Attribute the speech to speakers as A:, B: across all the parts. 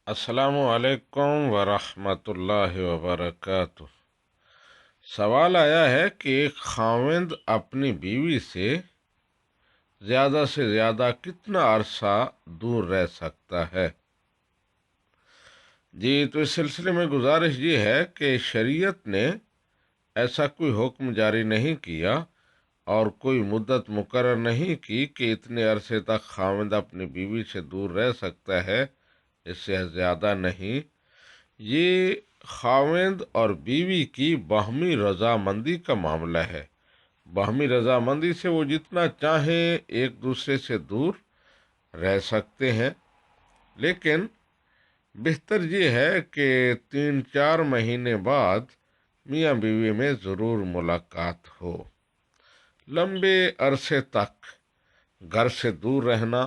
A: السلام علیکم ورحمۃ اللہ وبرکاتہ۔ سوال آیا ہے کہ ایک خاوند اپنی بیوی سے زیادہ کتنا عرصہ دور رہ سکتا ہے؟ جی، تو اس سلسلے میں گزارش یہ ہے کہ شریعت نے ایسا کوئی حکم جاری نہیں کیا اور کوئی مدت مقرر نہیں کی کہ اتنے عرصے تک خاوند اپنی بیوی سے دور رہ سکتا ہے، اس سے زیادہ نہیں۔ یہ خاوند اور بیوی کی باہمی رضامندی کا معاملہ ہے۔ باہمی رضامندی سے وہ جتنا چاہیں ایک دوسرے سے دور رہ سکتے ہیں، لیکن بہتر یہ ہے کہ 3-4 مہینے بعد میاں بیوی میں ضرور ملاقات ہو۔ لمبے عرصے تک گھر سے دور رہنا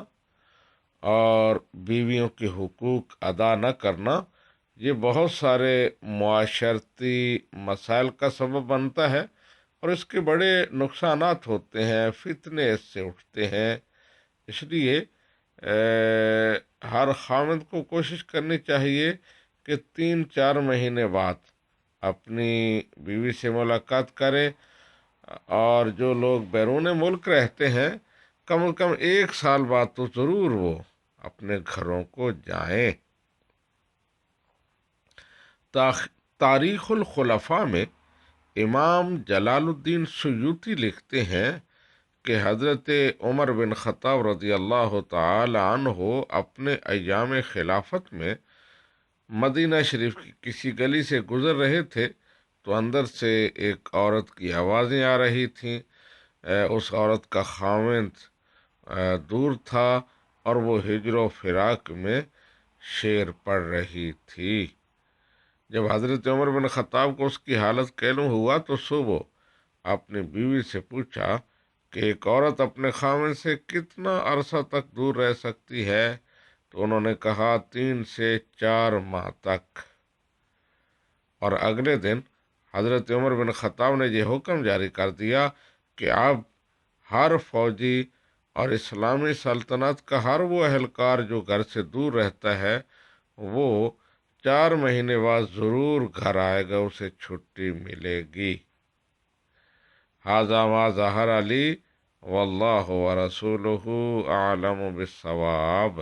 A: اور بیویوں کے حقوق ادا نہ کرنا، یہ بہت سارے معاشرتی مسائل کا سبب بنتا ہے اور اس کے بڑے نقصانات ہوتے ہیں، فتنے اس سے اٹھتے ہیں۔ اس لیے ہر خاوند کو کوشش کرنی چاہیے کہ 3-4 مہینے بعد اپنی بیوی سے ملاقات کرے، اور جو لوگ بیرون ملک رہتے ہیں کم از کم 1 سال بعد تو ضرور وہ اپنے گھروں کو جائیں۔ تاریخ الخلفاء میں امام جلال الدین سیوطی لکھتے ہیں کہ حضرت عمر بن خطاب رضی اللہ تعالی عنہ اپنے ایام خلافت میں مدینہ شریف کی کسی گلی سے گزر رہے تھے تو اندر سے ایک عورت کی آوازیں آ رہی تھیں۔ اس عورت کا خاوند دور تھا اور وہ ہجر و فراق میں شعر پڑھ رہی تھی۔ جب حضرت عمر بن خطاب کو اس کی حالت معلوم ہوا تو صبح اپنی بیوی سے پوچھا کہ ایک عورت اپنے خاوند سے کتنا عرصہ تک دور رہ سکتی ہے؟ تو انہوں نے کہا 3 سے 4 ماہ تک۔ اور اگلے دن حضرت عمر بن خطاب نے یہ حکم جاری کر دیا کہ اب ہر فوجی اور اسلامی سلطنت کا ہر وہ اہلکار جو گھر سے دور رہتا ہے وہ 4 مہینے بعد ضرور گھر آئے گا، اسے چھٹی ملے گی۔ ھذا ما ظہر علی واللہ ورسولہ اعلم بالصواب۔